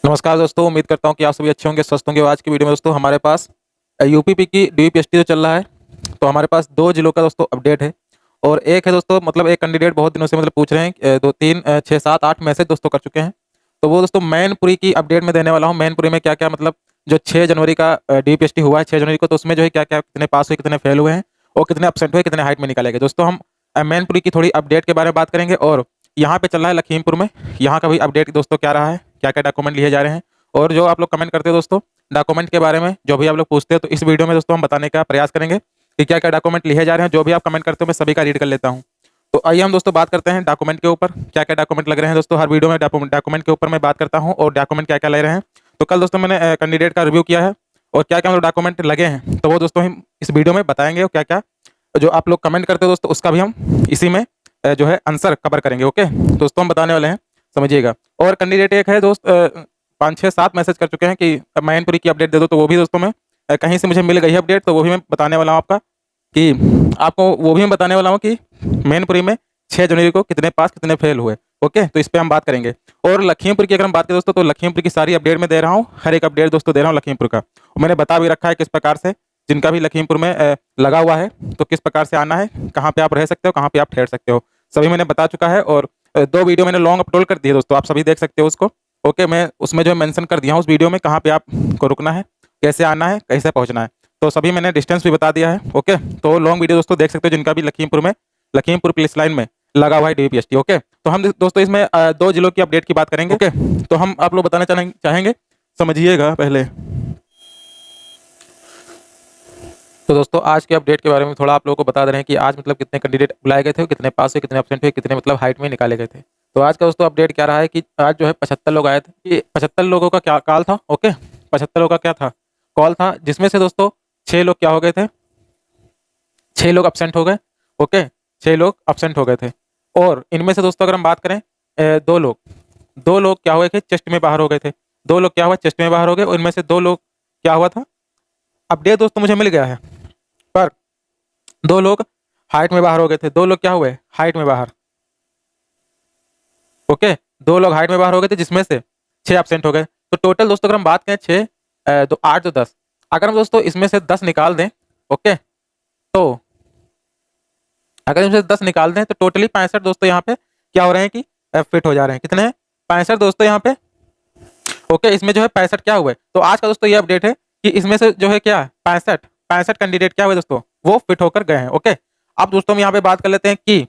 नमस्कार दोस्तों, उम्मीद करता हूँ कि आप सभी अच्छे होंगे, स्वस्थ होंगे। आज की वीडियो में दोस्तों हमारे पास यूपीपी की डीपीएसटी जो चल रहा है, तो हमारे पास दो जिलों का दोस्तों अपडेट है। और एक है दोस्तों, मतलब एक कैंडिडेट बहुत दिनों से पूछ रहे हैं, दो तीन 6 7 8 मैसेज दोस्तों कर चुके हैं। तो वो दोस्तों मैनपुरी की अपडेट में देने वाला हूँ। मैनपुरी में क्या क्या, मतलब जो 6 जनवरी का डीपीएसटी हुआ है 6 जनवरी को, तो उसमें जो है क्या क्या, कितने पास हुए, कितने फेल हुए हैं और कितने अपसेंट हुए, कितने हाइट में निकाले गए। दोस्तों हम मैनपुरी की थोड़ी अपडेट के बारे में बात करेंगे। और यहाँ पे चल रहा है लखीमपुर में, यहाँ का भी अपडेट दोस्तों क्या रहा है, क्या क्या डॉक्यूमेंट लिए जा रहे हैं। और जो आप लोग कमेंट करते हो दोस्तों डॉक्यूमेंट के बारे में, जो भी आप लोग पूछते हो, तो इस वीडियो में दोस्तों हम बताने का प्रयास करेंगे कि क्या क्या डॉक्यूमेंट लिए जा रहे हैं। जो भी आप कमेंट करते हो मैं सभी का रीड कर लेता हूँ। तो आइए हम दोस्तों बात करते हैं डॉक्यूमेंट के ऊपर, क्या क्या डॉक्यूमेंट लग रहे हैं। दोस्तों हर वीडियो में डॉक्यूमेंट के ऊपर मैं बात करता हूँ और डॉक्यूमेंट क्या क्या ले रहे हैं। तो कल दोस्तों मैंने कैंडिडेट का रिव्यू किया है और क्या क्या मतलब डॉक्यूमेंट लगे हैं, तो वो दोस्तों हम इस वीडियो में बताएंगे। और क्या क्या जो आप लोग कमेंट करते हो दोस्तों, उसका भी हम इसी में जो है आंसर कवर करेंगे। ओके दोस्तों, हम बताने वाले हैं, समझिएगा। और कैंडिडेट एक है दोस्त 5 6 7 मैसेज कर चुके हैं कि मैनपुरी की अपडेट दे दो, तो वो भी दोस्तों मैं कहीं से मुझे मिल गई है अपडेट, तो वो भी मैं बताने वाला हूँ आपका कि आपको वो भी मैं बताने वाला हूँ कि मैनपुरी में 6 जनवरी को कितने पास कितने फेल हुए। ओके, तो इस पर हम बात करेंगे। और लखीमपुर की अगर हम बात करें दोस्तों, तो लखीमपुर की सारी अपडेट में दे रहा हूँ, हर एक अपडेट दोस्तों दे रहा हूँ लखीमपुर का। और मैंने बता भी रखा है किस प्रकार से, जिनका भी लखीमपुर में लगा हुआ है, तो किस प्रकार से आना है, कहाँ पे आप रह सकते हो, कहाँ पे आप ठहर सकते हो, सभी मैंने बता चुका है। और 2 वीडियो मैंने लॉन्ग अपलोड कर दी है दोस्तों, आप सभी देख सकते हो उसको। ओके, मैं उसमें जो मेंशन कर दिया हूँ उस वीडियो में, कहाँ पे आपको रुकना है, कैसे आना है, कैसे पहुँचना है, तो सभी मैंने डिस्टेंस भी बता दिया है। ओके, तो लॉन्ग वीडियो दोस्तों देख सकते हो, जिनका भी लखीमपुर पुलिस लाइन में लगा हुआ है डीपीएसटी। ओके, तो हम दोस्तों इसमें 2 जिलों की अपडेट की बात करेंगे। ओके, तो हम आप लोग बताना चाहेंगे, समझिएगा पहले। तो दोस्तों आज के अपडेट के बारे में थोड़ा आप लोगों को बता दे रहे हैं कि आज मतलब कितने कैंडिडेट बुलाए गए थे, कितने पास हुए, कितने अपसेंट हुए, कितने मतलब हाइट में निकाले गए थे। तो आज का दोस्तों अपडेट क्या रहा है कि आज जो है 75 लोग आए थे। ये 75 लोगों का क्या कॉल था। ओके, 75 लोगों का क्या था, कॉल था, जिसमें से दोस्तों 6 लोग क्या हो गए थे, 6 लोग अपसेंट हो गए। ओके, 6 लोग अपसेंट हो गए थे। और इनमें से दोस्तों अगर हम बात करें, 2 लोग क्या हुए थे, चेस्ट में बाहर हो गए थे। 2 लोग क्या हुआ, चेस्ट में बाहर हो गए। और इनमें से 2 लोग क्या हुआ था, अपडेट दोस्तों मुझे मिल गया है, पर 2 लोग हाइट में बाहर हो गए थे। 2 लोग क्या हुए, हाइट में बाहर। ओके, 2 लोग हाइट में बाहर हो गए थे, जिसमें से 6 एब्सेंट हो गए। तो टोटल दोस्तों अगर हम बात करें 6 तो 8 तो 10, अगर हम दोस्तों इसमें से 10 निकाल दें, ओके, तो अगर इसमें से 10 निकाल दें तो टोटली 65 दोस्तों यहाँ पे क्या हो रहे हैं कि फिट हो जा रहे हैं। कितने हैं, 65 दोस्तों यहाँ पे। ओके, इसमें जो है 65 क्या हुए। तो आज का दोस्तों ये अपडेट है कि इसमें से जो है क्या 65 कैंडिडेट क्या हुए दोस्तों, वो फिट होकर गए हैं। ओके, अब दोस्तों हम यहाँ पे बात कर लेते हैं कि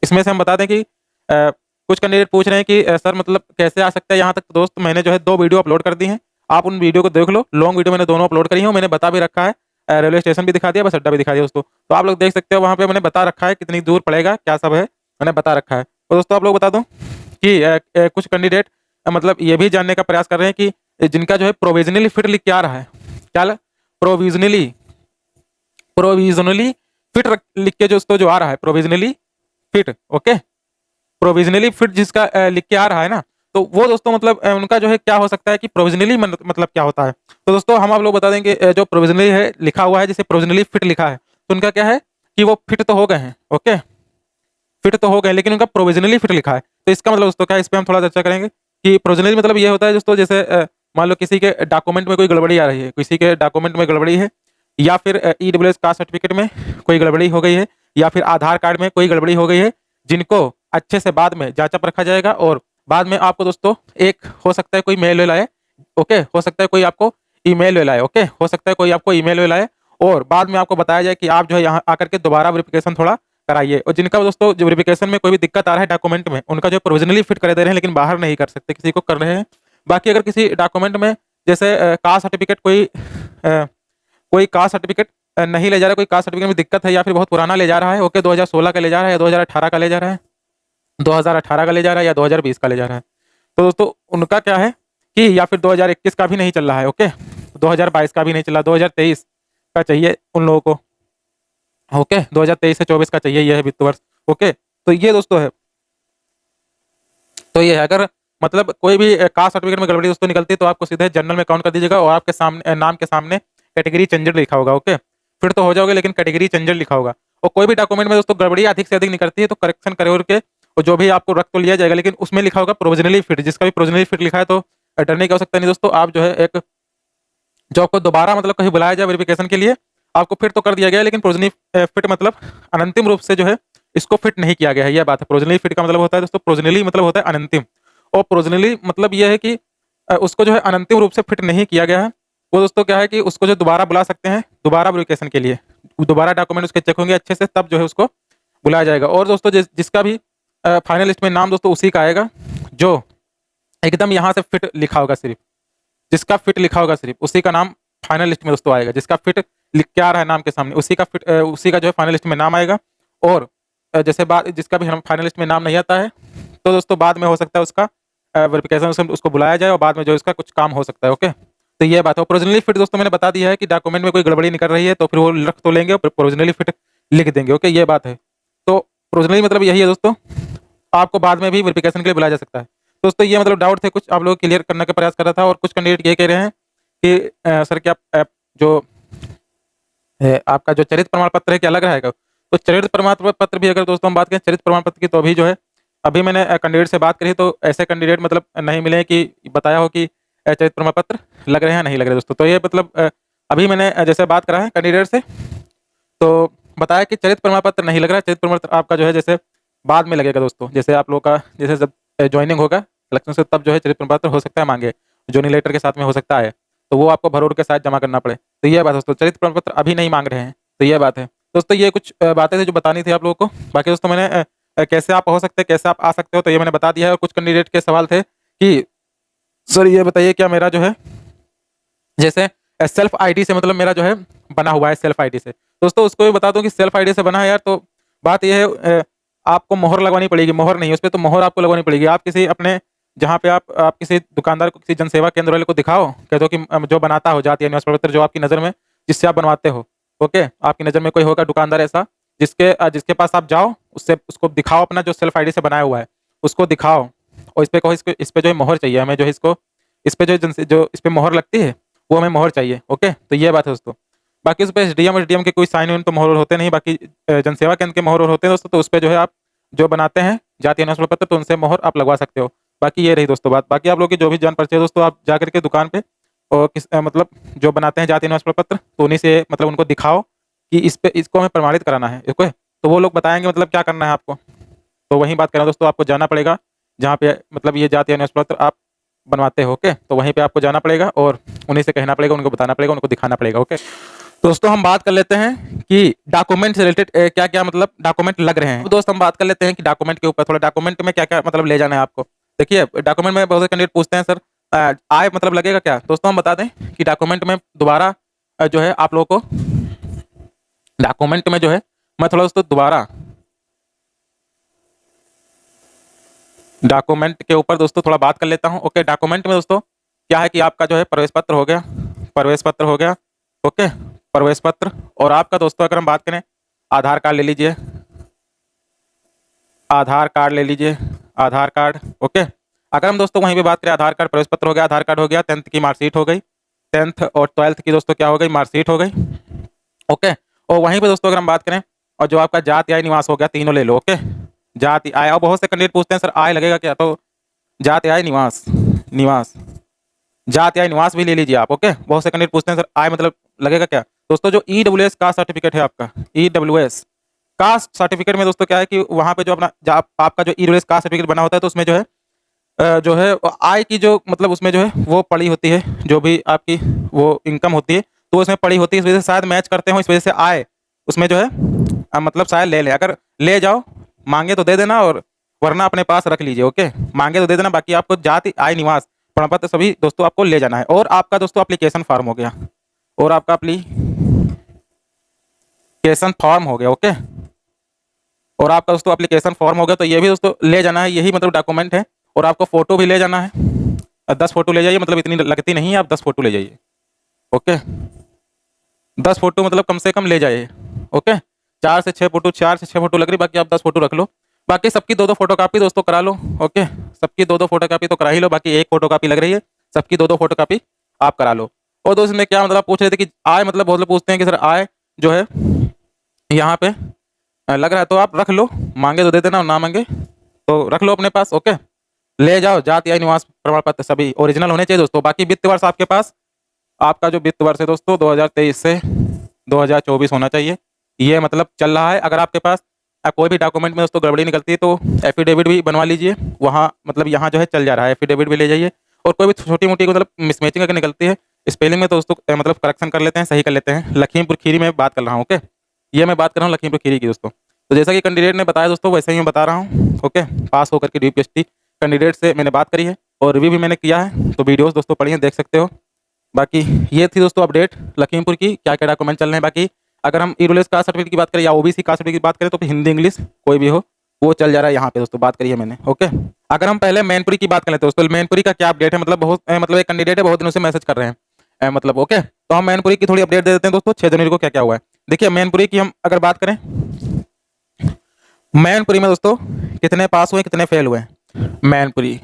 इसमें से हम बता दें कि कुछ कैंडिडेट पूछ रहे हैं कि सर मतलब कैसे आ सकता है यहाँ तक। तो दोस्त मैंने जो है 2 वीडियो अपलोड कर दी हैं, आप उन वीडियो को देख लो। लॉन्ग वीडियो मैंने दोनों अपलोड करी है, मैंने बता भी रखा है, रेलवे स्टेशन भी दिखा दिया, बस अड्डा भी दिखा दिया दोस्तों। तो आप लोग देख सकते हो, वहाँ पे मैंने बता रखा है कितनी दूर पड़ेगा, क्या सब है, मैंने बता रखा है। तो दोस्तों आप लोग बता दूं कि कुछ कैंडिडेट मतलब ये भी जानने का प्रयास कर रहे हैं कि जिनका जो है प्रोविजनली फिट लिख के आ रहा है, क्या प्रोविजनली प्रोविजनली फिट लिख के दोस्तों जो आ रहा है, provisionally fit. Okay, provisionally fit जिसका लिख के आ रहा है ना, तो वो दोस्तों मतलब उनका जो है क्या हो सकता है कि प्रोविजनली मतलब क्या होता है। तो दोस्तों हम आप लोग बता देंगे, जो प्रोविजनली है लिखा हुआ है, जिसे प्रोविजनली फिट लिखा है, तो उनका क्या है कि वो फिट तो हो गए हैं। ओके, फिट तो हो गए, लेकिन उनका प्रोविजनली फिट लिखा है। तो इसका मतलब दोस्तों क्या है, इस पर हम थोड़ा चर्चा करेंगे कि प्रोविजनली मतलब ये होता है दोस्तों, जैसे मान लो किसी के डॉक्यूमेंट में कोई गड़बड़ी आ रही है, किसी के डॉक्यूमेंट में गड़बड़ी है, या फिर ईडब्ल्यूएस कास्ट सर्टिफिकेट में कोई गड़बड़ी हो गई है, या फिर आधार कार्ड में कोई गड़बड़ी हो गई है, जिनको अच्छे से बाद में जांचा परखा जाएगा। और बाद में आपको दोस्तों एक हो सकता है कोई मेल वेल आए। ओके, हो सकता है कोई आपको ईमेल वेल आए। ओके, हो सकता है कोई आपको ईमेल वेल आए और बाद में आपको बताया जाए कि आप जो है यहाँ आकर के दोबारा वेरिफिकेशन थोड़ा कराइए। और जिनका दोस्तों जो वेरिफिकेशन में कोई भी दिक्कत आ रहा है डॉक्यूमेंट में, उनका जो प्रोविजनली फिट कर दे रहे हैं, लेकिन बाहर नहीं कर सकते, किसी को कर रहे हैं। बाकी अगर किसी डॉक्यूमेंट में जैसे कास्ट सर्टिफिकेट कोई कास्ट सर्टिफिकेट नहीं ले जा रहा, कोई कास्ट सर्टिफिकेट में दिक्कत है, या फिर बहुत पुराना ले जा रहा है, ओके, 2016 का ले जा रहा है, या 2018 का ले जा रहा है, 2018 का ले जा रहा है, या 2020 का ले जा रहा है, तो दोस्तों उनका क्या है कि या फिर 2021 का भी नहीं चल रहा है। ओके, 2022 का भी नहीं चल रहा, 2023 का चाहिए उन लोगों को। ओके, 2023 से 24 का चाहिए, यह है वित्त वर्ष। ओके, तो ये दोस्तों है, तो ये है अगर मतलब कोई भी कास्ट सर्टिफिकेट में गड़बड़ी दोस्तों निकलती है, तो आपको सीधे जनरल में काउंट कर दीजिएगा और आपके सामने नाम के सामने कैटेगरी चेंजर लिखा होगा। ओके, फिर तो हो जाओगे, लेकिन कैटेगरी चेंजर लिखा होगा। और कोई भी डॉक्यूमेंट में दोस्तों गड़बड़ी अधिक से अधिक निकलती है, तो करेक्शन करके और जो भी आपको रख तो लिया जाएगा, लेकिन उसमें लिखा होगा प्रोविजनली फिट। जिसका भी प्रोविजनली फिट लिखा है, तो डरने की आवश्यकता नहीं दोस्तों। आप जो है एक जो आपको दोबारा मतलब कहीं बुलाया जाए वेरिफिकेशन के लिए, आपको फिट तो कर दिया गया है, लेकिन प्रोविजनली फिट मतलब अनंतिम रूप से जो है इसको फिट नहीं किया गया है, यह बात है। प्रोविजनली फिट का मतलब होता है दोस्तों, प्रोविजनली मतलब होता है अनंतिम, और प्रोविजनली मतलब यह है कि उसको जो है अनंतिम रूप से फिट नहीं किया गया है। वो दोस्तों क्या है कि उसको जो दोबारा बुला सकते हैं दोबारा वेरिफिकेशन के लिए, दोबारा डॉक्यूमेंट उसके चेक होंगे अच्छे से, तब जो है उसको बुलाया जाएगा। और दोस्तों जिसका भी फाइनल लिस्ट में नाम दोस्तों उसी का आएगा जो एकदम यहाँ से फिट लिखा होगा, सिर्फ जिसका फिट लिखा होगा सिर्फ उसी का नाम फाइनल लिस्ट में दोस्तों आएगा। जिसका फिट लिख के आ रहा है नाम के सामने उसी का फिट उसी का जो है फाइनल लिस्ट में नाम आएगा। और जैसे बाद जिसका भी हम फाइनल लिस्ट में नाम नहीं आता है तो दोस्तों बाद में हो सकता है उसका वेरिफिकेशन उसको बुलाया जाए और बाद में जो इसका कुछ काम हो सकता है। ओके, तो ये बात है। प्रोविजनली फिट दोस्तों मैंने बता दिया है कि डॉक्यूमेंट में कोई गड़बड़ी निकल रही है तो फिर वो रख तो लेंगे और प्रोविजनली फिट लिख देंगे। ओके, ये बात है। तो प्रोविजनली मतलब यही है दोस्तों, आपको बाद में भी वेरिफिकेशन के लिए बुलाया जा सकता है। दोस्तों ये मतलब डाउट थे कुछ, आप लोग क्लियर करने का प्रयास कर रहा था। और कुछ कैंडिडेट ये कह रहे हैं कि सर क्या जो आपका जो चरित्र प्रमाण पत्र है क्या अलग रहेगा? तो चरित्र प्रमाण पत्र भी अगर दोस्तों हम बात करें चरित्र प्रमाण पत्र की, तो अभी जो है अभी मैंने कैंडिडेट से बात करी तो ऐसे कैंडिडेट मतलब नहीं मिले कि बताया हो कि चरित्र प्रमाण पत्र लग रहे हैं नहीं लग रहे दोस्तों। तो ये मतलब अभी मैंने जैसे बात करा है कैंडिडेट से तो बताया कि चरित्र प्रमाण पत्र नहीं लग रहा है। चरित्र प्रमाण पत्र आपका जो है जैसे बाद में लगेगा दोस्तों, जैसे आप लोग का जैसे जब ज्वाइनिंग होगा इलेक्शन से तब जो है चरित्र प्रमाण पत्र हो सकता है मांगे, ज्वाइनिंग लेटर के साथ में हो सकता है, तो वो आपको भरोड़ के साथ जमा करना पड़े। तो ये बात दोस्तों, चरित्र प्रमाण पत्र अभी नहीं मांग रहे हैं, तो ये बात है दोस्तों। ये कुछ बातें थी जो बतानी थी आप लोगों को। बाकी दोस्तों मैंने कैसे आप हो सकते हैं कैसे आप आ सकते हो तो ये मैंने बता दिया है। और कुछ कैंडिडेट के सवाल थे कि सर ये बताइए क्या मेरा जो है जैसे सेल्फ आईडी से मतलब मेरा जो है बना हुआ है सेल्फ आईडी से, दोस्तों उसको भी बता दूं कि सेल्फ आईडी से बना है यार, तो बात ये है आपको मोहर लगवानी पड़ेगी। मोहर नहीं, उस पर तो मोहर आपको लगवानी पड़ेगी। आप किसी अपने जहाँ पे आप किसी दुकानदार को किसी जनसेवा केंद्र वाले को दिखाओ, कह दो कि जो बनाता हो जाति निवास प्रपत्र जो आपकी नज़र में जिससे आप बनवाते हो। ओके, आपकी नज़र में कोई होगा दुकानदार ऐसा जिसके पास आप जाओ, उससे उसको दिखाओ अपना जो सेल्फ आईडी से बनाया हुआ है उसको दिखाओ, और इस पे कहो इस पे जो है मोहर चाहिए हमें, जो है इसको इस पे जो इस पे मोहर लगती है वो हमें मोहर चाहिए। ओके, तो ये बात है दोस्तों। बाकी उस पर एसडीएम के कोई साइन वाइन तो मोहर होते नहीं, बाकी जनसेवा केंद्र के मोहर होते हैं दोस्तों, तो उस पर जो है आप जो बनाते हैं जातीय निवास पत्र तो उनसे मोहर आप लगवा सकते हो। बाकी ये रही दोस्तों बात। बाकी आप लोग की जो भी जान परिचय दोस्तों आप जाकर के दुकान पे और मतलब जो बनाते हैं जातीय निवास पत्र तो उन्हीं से मतलब उनको दिखाओ कि इसको हमें प्रमाणित कराना है। ओके, तो वो लोग बताएंगे मतलब क्या करना है आपको। तो वही बात कर रहा हूँ दोस्तों, आपको जाना पड़ेगा जहाँ पे मतलब ये जातीय निवास पत्र आप बनवाते हो। ओके, तो वहीं पे आपको जाना पड़ेगा और उन्हीं से कहना पड़ेगा, उनको बताना पड़ेगा, उनको दिखाना पड़ेगा। ओके, दोस्तों हम बात कर लेते हैं कि डॉक्यूमेंट से रिलेटेड क्या क्या मतलब डॉक्यूमेंट लग रहे हैं। तो दोस्त हम बात कर लेते हैं कि डॉक्यूमेंट के ऊपर थोड़ा डॉक्यूमेंट में क्या क्या मतलब ले जाना है आपको। देखिए डॉक्यूमेंट में बहुत से कैंडिडेट पूछते हैं सर आय मतलब लगेगा क्या। दोस्तों हम बता दें कि डॉक्यूमेंट में दोबारा जो है आप लोगों को डॉक्यूमेंट में जो है मैं थोड़ा दोस्तों दोबारा डॉक्यूमेंट के ऊपर दोस्तों थोड़ा बात कर लेता हूं। ओके, डॉक्यूमेंट में दोस्तों क्या है कि आपका जो है प्रवेश पत्र हो गया, प्रवेश पत्र हो गया। ओके, प्रवेश पत्र और आपका दोस्तों अगर हम बात करें आधार कार्ड ले लीजिए, आधार कार्ड ले लीजिए, आधार कार्ड। ओके, अगर हम दोस्तों वहीं पे बात करें आधार कार्ड प्रवेश पत्र हो गया, आधार कार्ड हो गया, 10th की मार्कशीट हो गई, 10th और 12th की दोस्तों क्या हो गई मार्कशीट हो गई। ओके, और वहीं पे दोस्तों अगर हम बात करें और जो आपका जाति आय निवास हो गया तीनों ले लो। ओके, जाति आय, और बहुत से कैंडिडेट पूछते हैं सर आय लगेगा क्या, तो जाति आय निवास निवास जाति आय निवास भी ले लीजिए आप। ओके, बहुत से कैंडिडेट पूछते हैं सर आय मतलब लगेगा क्या। दोस्तों जो ईडब्ल्यूएस कास्ट सर्टिफिकेट है आपका, ईडब्ल्यूएस कास्ट सर्टिफिकेट में दोस्तों क्या है कि वहाँ पे जो अपना आपका जो ईडब्ल्यूएस कास्ट सर्टिफिकेट बना होता है तो उसमें जो है आय की जो मतलब उसमें जो है वो पड़ी होती है, जो भी आपकी वो इनकम होती है तो उसमें पड़ी होती है, इस वजह से शायद मैच करते हो, इस वजह से आय उसमें जो है मतलब शायद ले अगर ले जाओ मांगे तो दे देना और वरना अपने पास रख लीजिए। ओके, मांगे तो दे देना, बाकी आपको जाति आय निवास प्रमाण पत्र सभी दोस्तों आपको ले जाना है। और आपका दोस्तों एप्लीकेशन फॉर्म हो गया, और आपका एप्लीकेशन फॉर्म हो गया। ओके, और आपका दोस्तों एप्लीकेशन फॉर्म हो गया, तो ये भी दोस्तों ले जाना है, यही मतलब डॉक्यूमेंट है। और आपको फोटो भी ले जाना है, 10 फोटो ले जाइए, मतलब इतनी लगती नहीं है, आप 10 फोटो ले जाइए। ओके, 10 फोटो मतलब कम से कम ले जाइए। ओके, 4 से 6 फोटो, 4 से 6 फोटो लग रही, बाकी आप 10 फोटो रख लो। बाकी सबकी 2-2 फोटो कापी दोस्तों करा लो। ओके, सबकी 2-2 फोटो कापी तो करा ही लो, बाकी 1 फोटो कापी लग रही है, सबकी 2-2 फोटो कापी आप करा लो। और दोस्त में क्या मतलब पूछ रहे थे कि आय मतलब बहुत लोग पूछते हैं कि सर आय जो है यहाँ पे लग रहा है, तो आप रख लो, मांगे तो दे देना और ना मांगे तो रख लो अपने पास। ओके, ले जाओ, जाति या निवास प्रमाण पत्र सभी ओरिजिनल होने चाहिए दोस्तों। बाकी वित्त वर्ष आपके पास, आपका जो वित्त वर्ष है दोस्तों 2023 से 2024 होना चाहिए, ये मतलब चल रहा है। अगर आपके पास कोई भी डॉक्यूमेंट में दोस्तों गड़बड़ी निकलती है तो एफिडेविट भी बनवा लीजिए, वहाँ मतलब यहाँ जो है चल जा रहा है, एफिडेविट भी ले जाइए। और कोई भी छोटी मोटी मतलब मिसमैचिंग अगर निकलती है स्पेलिंग में तो दोस्तों मतलब करेक्शन कर लेते हैं, सही कर लेते हैं। लखीमपुर खीरी में बात कर रहा हूँ, ओके, ये मैं बात कर रहा हूँ लखीमपुर खीरी की दोस्तों। तो जैसा कि कैंडिडेट ने बताया दोस्तों वैसे ही मैं बता रहा हूँ, ओके। पास होकर के DPST कैंडिडेट से मैंने बात करी है और रिव्यू भी मैंने किया है, तो वीडियोस दोस्तों पढ़िए, देख सकते हो। बाकी ये थी दोस्तों अपडेट लखीमपुर की, क्या क्या डॉक्यूमेंट चल रहे हैं। बाकी अगर हम ईरूलेस कास्ट सर्टिफिकेट की बात करें या OBC कास्ट सर्टिफिकेट की बात करें तो फिर हिंदी इंग्लिश कोई भी हो वो चल जा रहा है यहाँ पे दोस्तों, बात करिए मैंने, ओके। अगर हम पहले मैनपुरी की बात कर लेते हैं दोस्तों, मैनपुरी का क्या अपडेट है, मतलब बहुत मतलब एक कैंडिडेट है बहुत दिनों से मैसेज कर रहे हैं मतलब, ओके। तो हम मैनपुरी की थोड़ी अपडेट दे देते हैं दोस्तों, 6 जनवरी को क्या क्या हुआ है। देखिए मैनपुरी की हम अगर बात करें, मैनपुरी में दोस्तों कितने पास हुए कितने फेल हुए हैं। मैनपुरी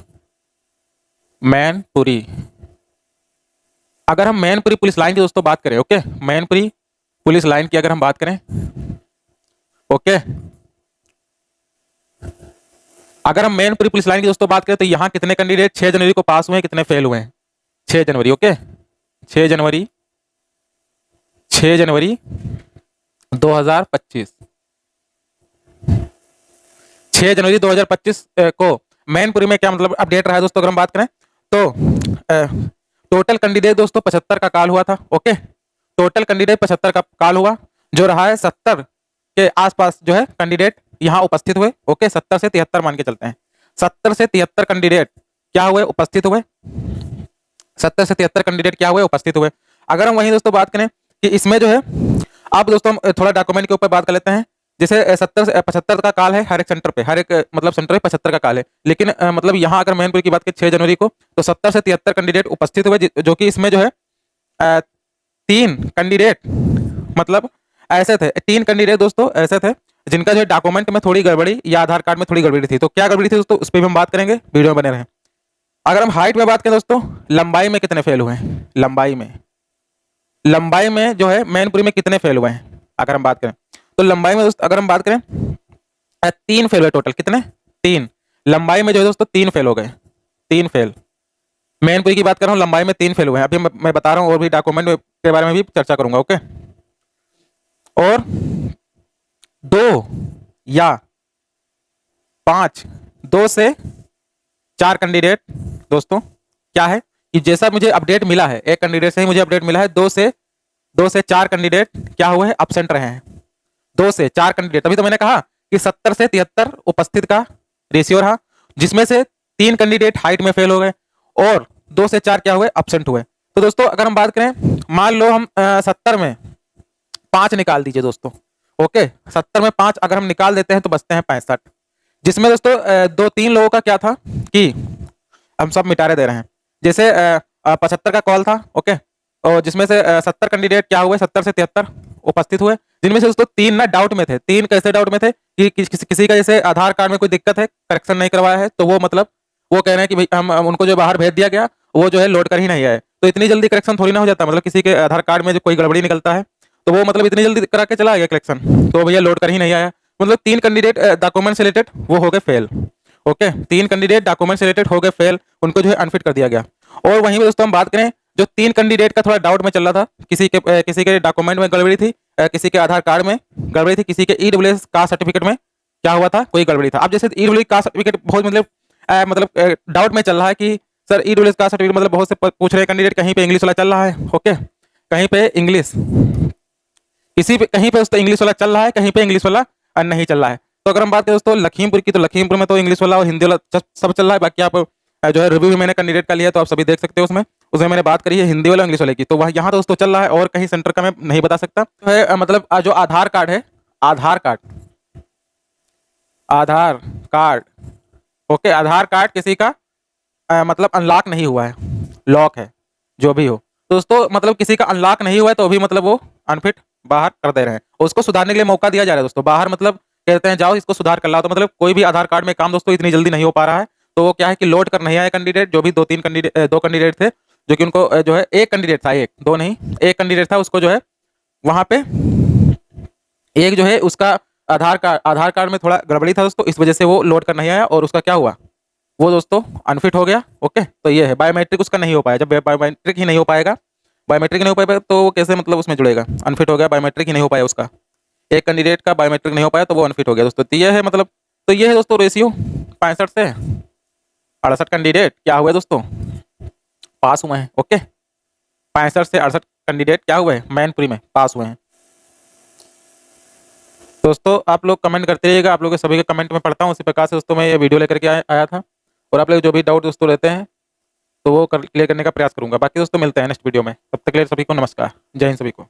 अगर हम मैनपुरी पुलिस लाइन की दोस्तों बात करें, ओके, मैनपुरी पुलिस लाइन की अगर हम बात करें, ओके, अगर हम मैनपुरी पुलिस लाइन की दोस्तों बात करें तो यहाँ कितने कैंडिडेट 6 जनवरी को पास हुए हैं, कितने फेल हुए हैं। 6 जनवरी, ओके, 6 जनवरी 2025, 6 जनवरी 2025 को मैनपुरी में क्या मतलब अपडेट रहा है दोस्तों। अगर हम बात करें तो टोटल कैंडिडेट दोस्तों 75 का कॉल हुआ था, ओके। टोटल कैंडिडेट 75 का कॉल हुआ, जो रहा है 70 के आसपास जो है कैंडिडेट यहाँ उपस्थित हुए, ओके। 70 से 73 मान के चलते हैं, 70 से 73 कैंडिडेट क्या हुए, उपस्थित हुए। 70 से 73 कैंडिडेट क्या हुए, उपस्थित हुए। अगर हम वहीं दोस्तों बात करें कि इसमें जो है, अब दोस्तों हम थोड़ा डॉक्यूमेंट के ऊपर बात कर लेते हैं। जैसे 70 से 75 का कॉल है हर एक सेंटर पे, हर एक मतलब सेंटर पे 75 का कॉल है, लेकिन मतलब यहाँ अगर मैनपुर की बात करें 6 जनवरी को तो 70 से 73 कैंडिडेट उपस्थित हुए, जो कि इसमें जो है 3 कैंडिडेट मतलब ऐसे थे, 3 कैंडिडेट दोस्तों ऐसे थे जिनका जो है डॉक्यूमेंट में थोड़ी गड़बड़ी या आधार कार्ड में थोड़ी गड़बड़ी थी। तो क्या गड़बड़ी थी दोस्तों, उस पर भी हम बात करेंगे, वीडियो में बने रहें। अगर हम हाइट में बात करें दोस्तों, लंबाई में कितने फेल हुए हैं, लंबाई में जो है मैनपुरी में कितने फेल हुए हैं अगर हम बात करें तो लंबाई में दोस्तों अगर हम बात करें 3 फेल हुए टोटल, कितने 3, लंबाई में जो है दोस्तों 3 फेल हो गए, 3 फेल। मैनपुरी की बात कर रहा हूँ, लंबाई में 3 फेल हुए हैं। अभी मैं बता रहा हूँ और भी डॉक्यूमेंट के बारे में भी चर्चा करूंगा, ओके। और 2 या 5, 2 से 4 कैंडिडेट दोस्तों क्या है कि जैसा मुझे अपडेट मिला है, एक कैंडिडेट से ही मुझे अपडेट मिला है, 2 से 4 कैंडिडेट क्या हुए हैं, एब्सेंट रहे हैं। 2 से 4 कैंडिडेट, तभी तो मैंने कहा कि 70 से 73 उपस्थित का रेशियो रहा, जिसमें से 3 कैंडिडेट हाइट में फेल हो गए और 2 से 4 क्या हुए, एब्सेंट हुए। तो दोस्तों अगर हम बात करें, मान लो हम 70 में 5 निकाल दीजिए दोस्तों, ओके। 70 में 5 अगर हम निकाल देते हैं तो बचते हैं 65, जिसमें दोस्तों 2-3 लोगों का क्या था कि हम सब मिटारे दे रहे हैं। जैसे 75 का कॉल था, ओके, और जिसमें से 70 कैंडिडेट क्या हुए, 70 से 73 उपस्थित हुए, जिनमें से दोस्तों 3 ना डाउट में थे। 3 कैसे डाउट में थे कि किसी का जैसे आधार कार्ड में कोई दिक्कत है, करेक्शन नहीं करवाया है, तो वो मतलब वो कह रहे हैं कि भाई हम उनको जो बाहर भेज दिया गया वो जो है लोड कर ही नहीं आए। तो इतनी जल्दी करेक्शन थोड़ी ना हो जाता, मतलब किसी के आधार कार्ड में जो कोई गड़बड़ी निकलता है तो वो मतलब इतनी जल्दी करा के चला गया कलेक्शन, तो भैया लोड कर ही नहीं आया। मतलब 3 कैंडिडेट डॉक्यूमेंट से रिलेटेड वो हो गए फेल, ओके। 3 कैंडिडेट डॉक्यूमेंट से रिलेटेड हो गए फेल, उनको जो है अनफिट कर दिया गया। और वहीं पे दोस्तों हम बात करें, जो 3 कैंडिडेट का थोड़ा डाउट में चल रहा था, किसी के डॉक्यूमेंट में गड़बड़ी थी, किसी के आधार कार्ड में गड़बड़ी थी, किसी के ईडब्ल्यूएस कास्ट सर्टिफिकेट में क्या हुआ था, कोई गड़बड़ी था। अब जैसे ईडब्ल्यूएस कास्ट सर्टिफिकेट बहुत मतलब डाउट में चल रहा है कि सर ईडब्ल्यूएस कास्ट सर्टिफिकेट मतलब बहुत से पूछ रहे हैं कैंडिडेट, कहीं पे इंग्लिश वाला चल रहा है, ओके, कहीं पे इंग्लिश कहीं पे दोस्तों इंग्लिश वाला चल रहा है, कहीं पे इंग्लिश वाला नहीं चल रहा है। तो अगर हम बात करें दोस्तों लखीमपुर की, तो लखीमपुर में तो इंग्लिश वाला और हिंदी वाला सब चल रहा है। बाकी आप जो है रिव्यू भी मैंने कैंडिडेट का लिया तो आप सभी देख सकते हो, उसमें मैंने बात करी है हिंदी वाला इंग्लिश वाले की, तो वह यहाँ दोस्तों चल रहा है और कहीं सेंटर का मैं नहीं बता सकता। तो है मतलब जो आधार कार्ड है, आधार कार्ड, ओके, आधार कार्ड किसी का मतलब अनलॉक नहीं हुआ है, लॉक है, जो भी हो। तो दोस्तों मतलब किसी का अनलॉक नहीं हुआ है तो भी मतलब वो अनफिट बाहर कर दे रहे हैं, उसको सुधारने के लिए मौका दिया जा रहा है दोस्तों। बाहर मतलब कहते हैं जाओ इसको सुधार कर लाओ, तो मतलब कोई भी आधार कार्ड में काम दोस्तों इतनी जल्दी नहीं हो पा रहा है। तो वो क्या है कि लोड कर नहीं आए कैंडिडेट, जो भी 2 कैंडिडेट थे, जो कि उनको जो है एक कैंडिडेट था, एक दो नहीं एक कैंडिडेट था, उसको जो है वहां पे एक जो है उसका आधार कार्ड में थोड़ा गड़बड़ी था दोस्तों, इस वजह से वो लोड कर नहीं आया और उसका क्या हुआ, वो दोस्तों अनफिट हो गया। ओके, तो ये है बायोमेट्रिक उसका नहीं हो पाया। जब बायोमेट्रिक ही नहीं हो पाएगा, बायोमेट्रिक नहीं हो पाएगा तो वो कैसे मतलब उसमें जुड़ेगा? अनफिट हो गया, बायोमेट्रिक ही नहीं हो पाया उसका। एक कैंडिडेट का बायोमेट्रिक नहीं हो पाया तो वो अनफिट हो गया दोस्तों। तो ये है मतलब, तो ये है दोस्तों रेशियो 65 से 68 कैंडिडेट क्या हुए दोस्तों, पास हुए हैं। ओके, 65 से 68 कैंडिडेट क्या हुए हैं, मैनपुरी में पास हुए हैं। दोस्तों आप लोग कमेंट करते रहिएगा, आप लोगों के सभी के कमेंट में पढ़ता हूँ। उसी प्रकार से दोस्तों मैं ये वीडियो लेकर के आया था, और आप लोग जो भी डाउट दोस्तों रहते हैं तो वो क्लियर करने का प्रयास करूंगा। बाकी दोस्तों मिलते हैं नेक्स्ट वीडियो में, तब तक के लिए सभी को नमस्कार, जय हिंद सभी को।